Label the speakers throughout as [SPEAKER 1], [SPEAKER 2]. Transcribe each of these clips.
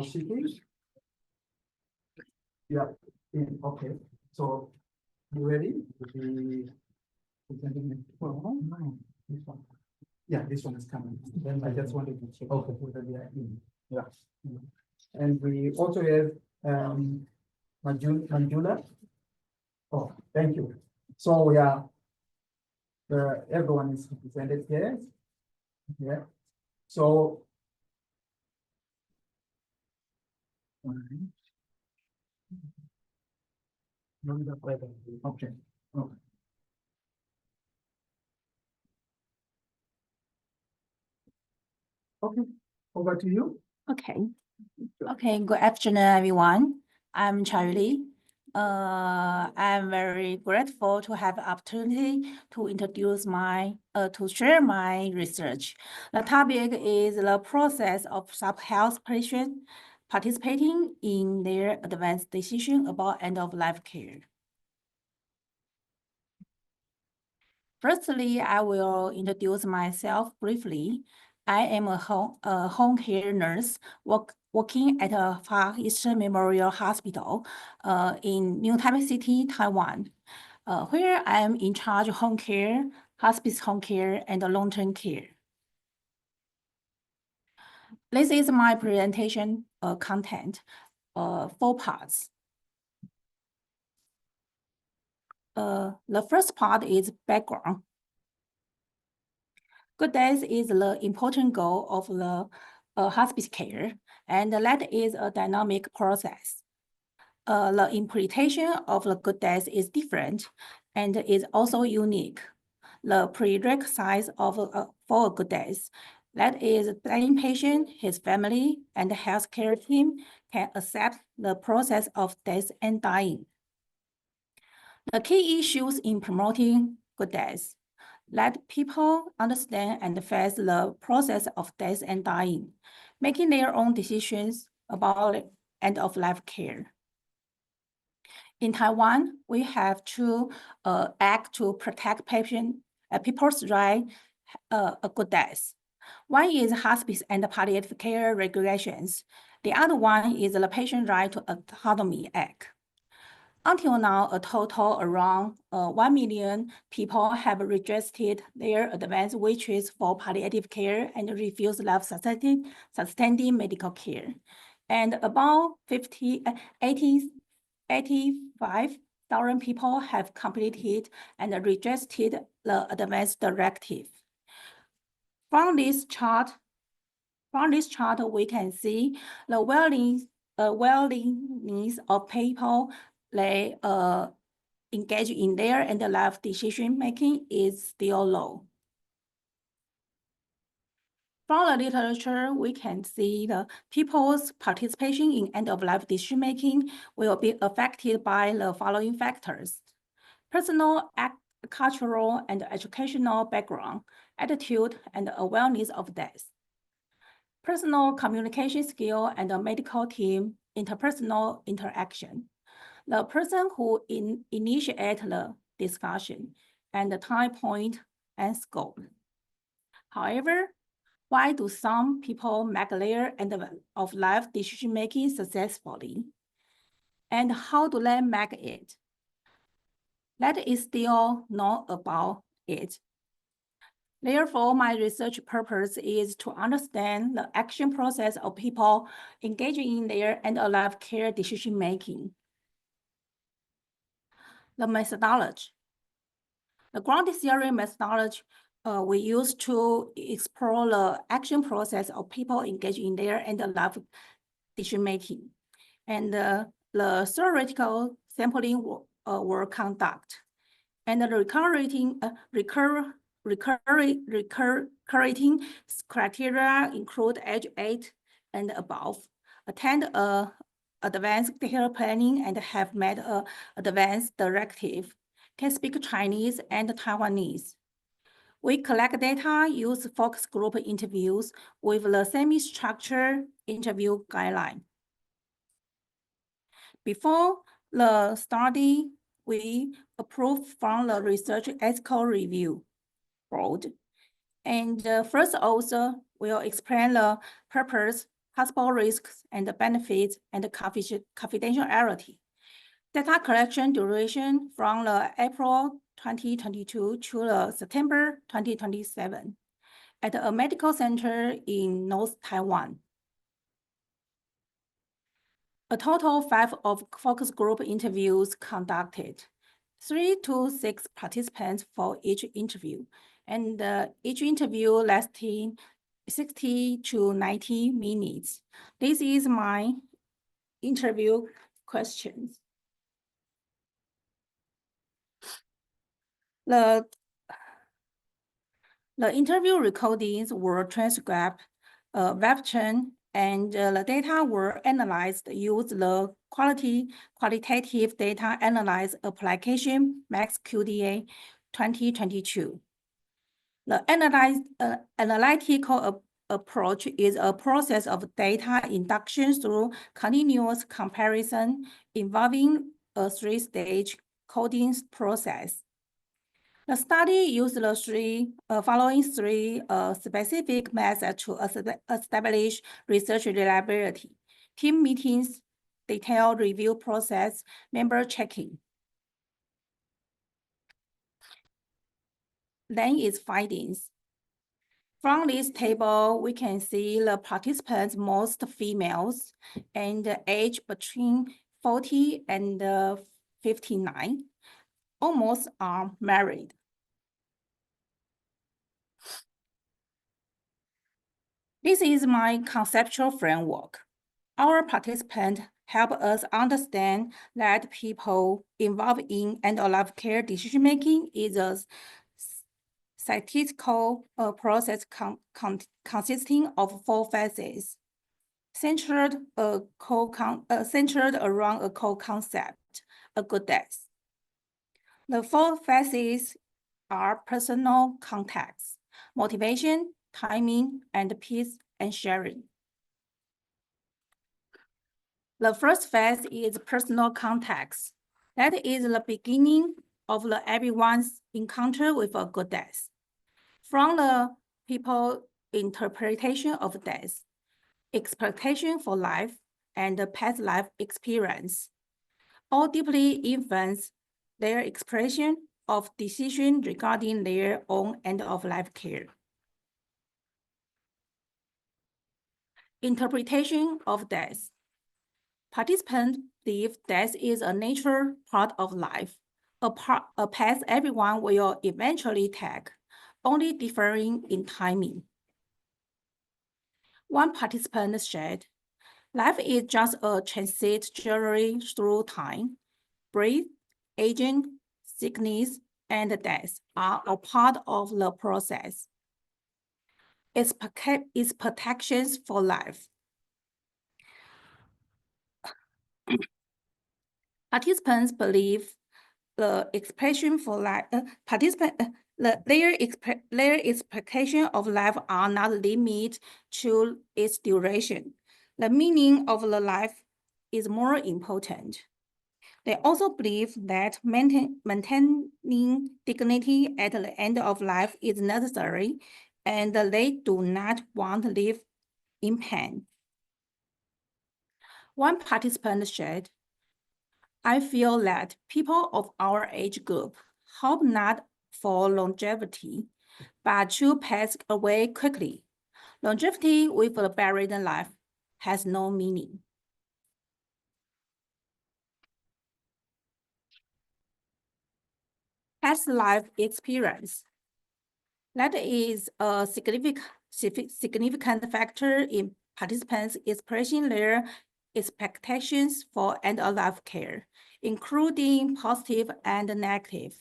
[SPEAKER 1] cities. Yeah, okay. So you ready? This one. Yeah, this one is coming. Then I just wanted to check. Okay, whether they are in. Yeah. And we also have Manjula. Oh, thank you. So we are everyone is represented here. Yeah. So okay. Okay. Okay. Over to you.
[SPEAKER 2] Okay. Okay, good afternoon, everyone. I'm Chia-Yu Lee. I'm very grateful to have the opportunity to introduce to share my research. The topic is the process of sub-health patients participating in their advanced decision about end-of-life care. Firstly, I will introduce myself briefly. I am a home care nurse working at a Far Eastern Memorial Hospital in New Taipei City, Taiwan, where I am in charge of home care, hospice home care, and long-term care. This is my presentation content, 4 parts. The first part is background. Good days is the important goal of the hospice care, and that is a dynamic process. The implementation of the good days is different and is also unique. The prerequisites for a good days, that is, any patient, his family, and the healthcare team can accept the process of death and dying. The key issues in promoting good days: let people understand and face the process of death and dying, making their own decisions about end-of-life care. In Taiwan, we have to act to protect people's right a good death. One is hospice and palliative care regulations. The other one is the Patient Right to Autonomy Act. Until now, a total around 1 million people have registered their advance wishes for palliative care and refused life-sustaining medical care. And about 85,000 people have completed and registered the advance directive. From this chart, we can see the willingness of people they engage in their end-of-life decision-making is still low. From the literature, we can see the people's participation in end-of-life decision-making will be affected by the following factors: personal, cultural, and educational background, attitude, and awareness of death, personal communication skill and the medical team interpersonal interaction, the person who initiate the discussion, and the time point and scope. However, why do some people make their end-of-life decision-making successfully? And how do they make it? That is still not about it. Therefore, my research purpose is to understand the action process of people engaging in their end-of-life care decision-making. The methodology. The ground theory methodology we use to explore the action process of people engaged in their end-of-life decision-making. And the theoretical sampling were conducted. And the recurring criteria include age 8 and above, attend advanced care planning and have met advanced directive, can speak Chinese and Taiwanese. We collect data, use focus group interviews with the semi-structured interview guideline. Before the study, we approved from the Research Ethical Review Board. And the first author will explain the purpose, possible risks and benefits, and confidentiality. Data collection duration from the April 2022 to the September 2027 at a medical center in North Taiwan. A total of 5 of focus group interviews conducted, 3 to 6 participants for each interview, and each interview lasting 60 to 90 minutes. This is my interview questions. The interview recordings were transcribed, web-chain, and the data were analyzed using the qualitative data analysis application MaxQDA 2022. The analytical approach is a process of data induction through continuous comparison involving a 3-stage coding process. The study used the following three specific methods to establish research reliability: team meetings, detailed review process, member checking. Then its findings. From this table, we can see the participants, most females, and age between 40 and 59, almost are married. This is my conceptual framework. Our participants help us understand that people involved in end-of-life care decision-making is a statistical process consisting of 4 phases, centered around a core concept, a good death. The 4 phases are personal context, motivation, timing, and peace and sharing. The first phase is personal context. That is the beginning of everyone's encounter with a good death. From the people's interpretation of death, expectation for life, and the past life experience, all deeply influence their expression of decision regarding their own end-of-life care. Interpretation of death. Participants believe death is a natural part of life, a path everyone will eventually take, only differing in timing. One participant said, "Life is just a transit journey through time. Birth, aging, sickness, and death are a part of the process. It's protections for life." Participants believe the expression for life, their expectation of life are not limited to its duration. The meaning of the life is more important. They also believe that maintaining dignity at the end of life is necessary, and they do not want to live in pain. One participant said, "I feel that people of our age group hope not for longevity, but to pass away quickly. Longevity with a buried life has no meaning." Past life experience. That is a significant factor in participants expressing their expectations for end-of-life care, including positive and negative.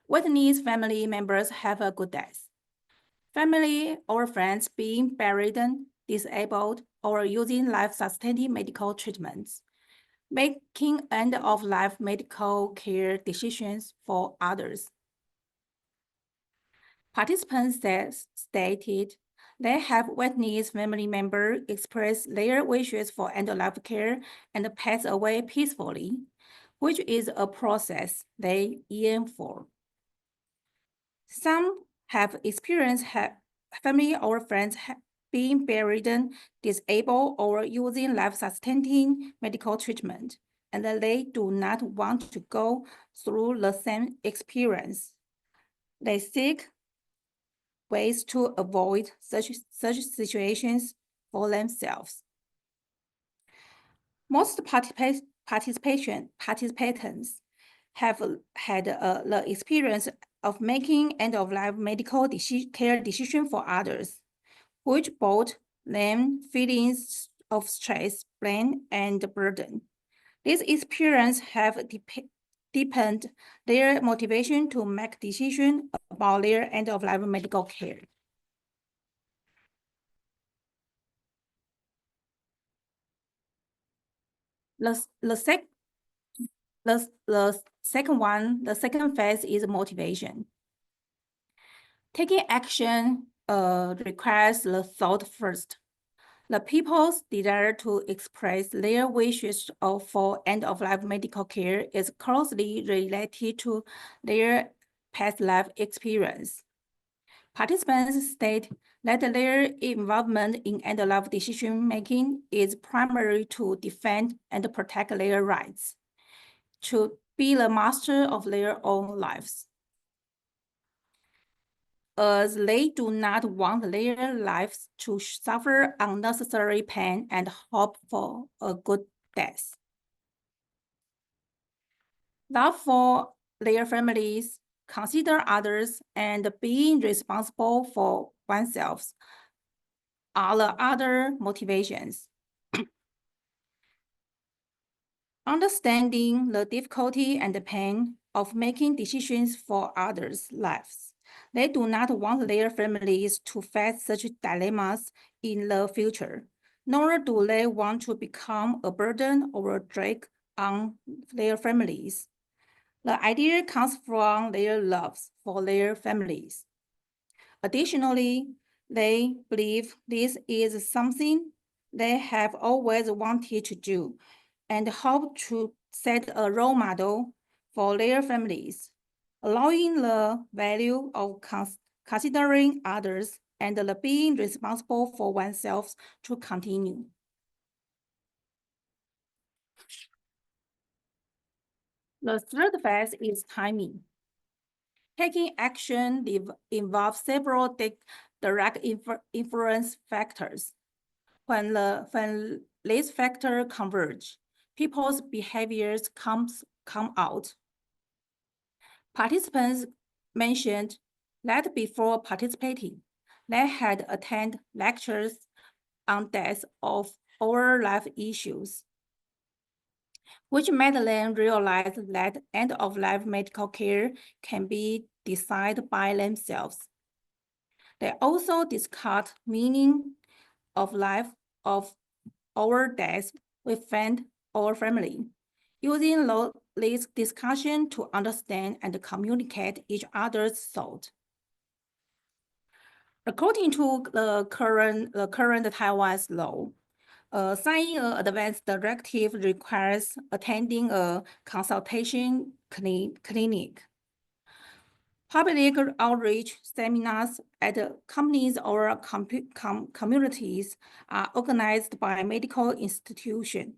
[SPEAKER 2] Witness family members have a good death. Family or friends being buried, disabled, or using life-sustaining medical treatments, making end-of-life medical care decisions for others. Participants stated they have witnessed family members express their wishes for end-of-life care and pass away peacefully, which is a process they yearn for. Some have experienced family or friends being bedridden, disabled, or using life-sustaining medical treatment, and they do not want to go through the same experience. They seek ways to avoid such situations for themselves. Most participants have had the experience of making end-of-life medical care decisions for others, which brought them feelings of stress, blame, and burden. These experiences have deepened their motivation to make decisions about their end-of-life medical care. The second phase is motivation. Taking action requires the thought first. The people's desire to express their wishes for end-of-life medical care is closely related to their past life experience. Participants state that their involvement in end-of-life decision-making is primarily to defend and protect their rights, to be the master of their own lives, as they do not want their lives to suffer unnecessary pain and hope for a good death. Love for their families, consider others, and being responsible for oneself are the other motivations. Understanding the difficulty and the pain of making decisions for others' lives, they do not want their families to face such dilemmas in the future, nor do they want to become a burden or a drag on their families. The idea comes from their love for their families. Additionally, they believe this is something they have always wanted to do and hope to set a role model for their families, allowing the value of considering others and the being responsible for oneself to continue. The third phase is timing. Taking action involves several direct influence factors. When these factors converge, people's behaviors come out. Participants mentioned that before participating, they had attended lectures on death or life issues, which made them realize that end-of-life medical care can be decided by themselves. They also discussed meaning of life of our death with friends or family, using this discussion to understand and communicate each other's thoughts. According to the current Taiwan's law, signing an advance directive requires attending a consultation clinic. Public outreach seminars at companies or communities are organized by medical institutions,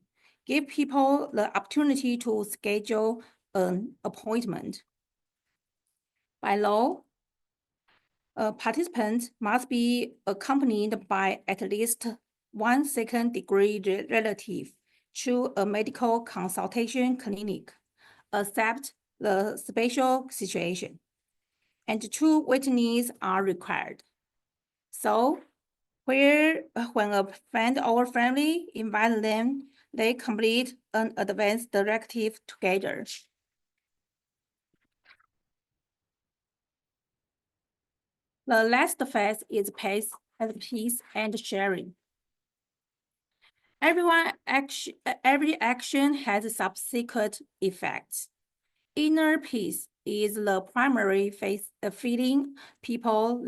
[SPEAKER 2] give people the opportunity to schedule an appointment. By law, participants must be accompanied by at least one second-degree relative to a medical consultation clinic, except the special situation, and 2 witnesses are required. So, when a friend or family invites them, they complete an advance directive together. The last phase is peace and sharing. Every action has subsequent effects. Inner peace is the primary feeling people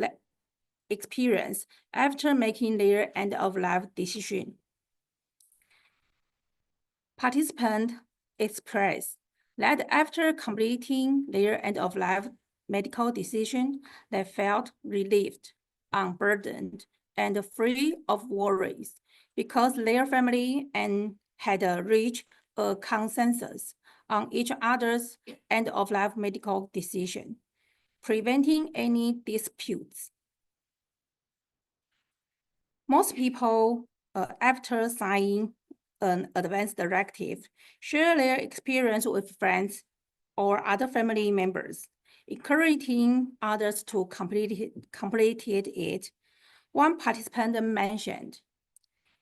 [SPEAKER 2] experience after making their end-of-life decision. Participants express that after completing their end-of-life medical decision, they felt relieved, unburdened, and free of worries because their family and had reached a consensus on each other's end-of-life medical decision, preventing any disputes. Most people, after signing an advance directive, share their experience with friends or other family members, encouraging others to complete it. One participant mentioned,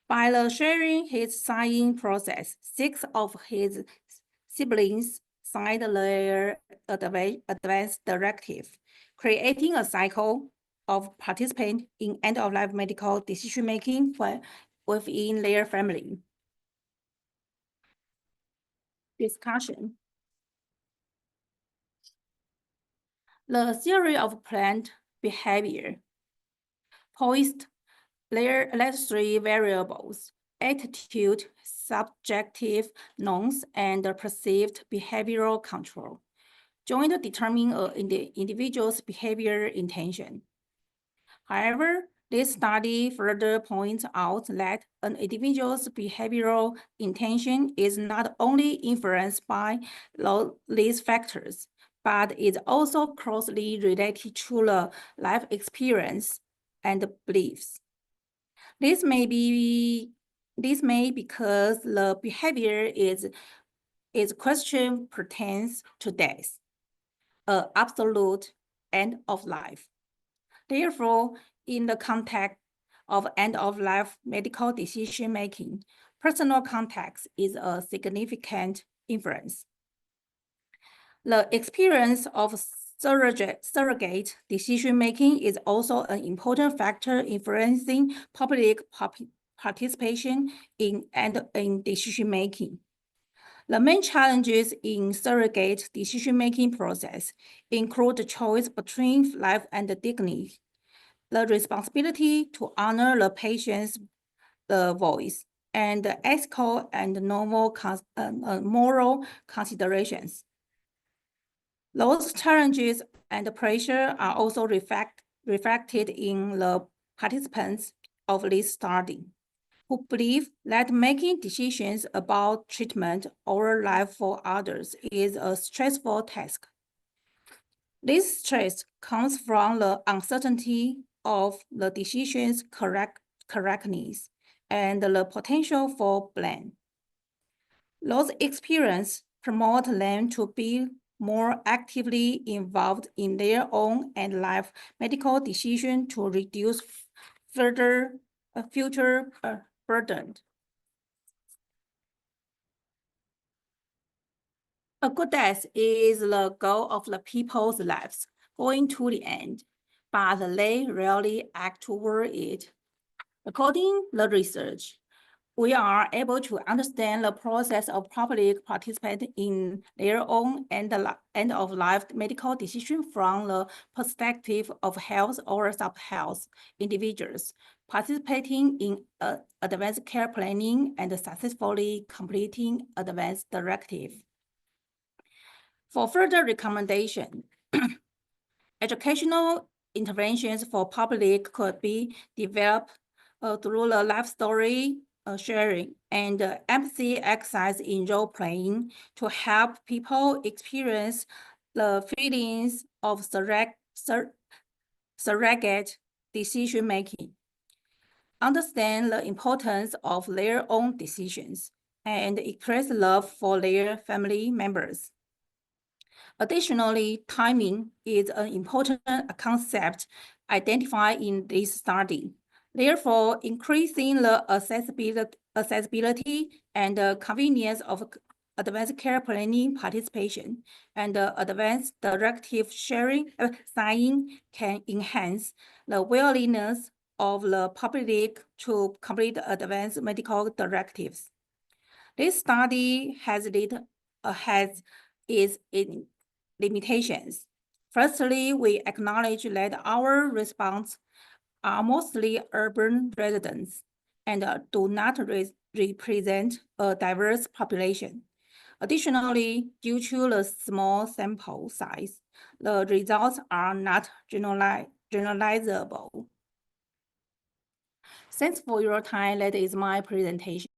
[SPEAKER 2] by the sharing his signing process, 6 of his siblings signed their advance directive, creating a cycle of participants in end-of-life medical decision-making within their family. Discussion. The theory of planned behavior poised there are 3 variables: attitude, subjective norms, and perceived behavioral control, joined to determine an individual's behavior intention. However, this study further points out that an individual's behavioral intention is not only influenced by these factors, but is also closely related to the life experience and beliefs. This may because the behavior is question pertains to death, an absolute end of life. Therefore, in the context of end-of-life medical decision-making, personal context is a significant influence. The experience of surrogate decision-making is also an important factor influencing public participation in decision-making. The main challenges in surrogate decision-making process include the choice between life and dignity, the responsibility to honor the patient's voice, and the ethical and moral considerations. Those challenges and pressure are also reflected in the participants of this study, who believe that making decisions about treatment or life for others is a stressful task. This stress comes from the uncertainty of the decision's correctness and the potential for blame. Those experiences promote them to be more actively involved in their own and life medical decisions to reduce future burden. A good death is the goal of the people's lives, going to the end, but they rarely act toward it. According to the research, we are able to understand the process of public participation in their own end-of-life medical decision from the perspective of health or sub-health individuals participating in advanced care planning and successfully completing advanced directive. For further recommendation, educational interventions for public could be developed through the life story sharing and empathy exercise in role playing to help people experience the feelings of surrogate decision making, understand the importance of their own decisions, and express love for their family members. Additionally, timing is an important concept identified in this study. Therefore, increasing the accessibility and convenience of advanced care planning participation and advanced directive signing can enhance the willingness of the public to complete advanced medical directives. This study has its limitations. Firstly, we acknowledge that our response are mostly urban residents and do not represent a diverse population. Additionally, due to the small sample size, the results are not generalizable. Thanks for your time. That is my presentation.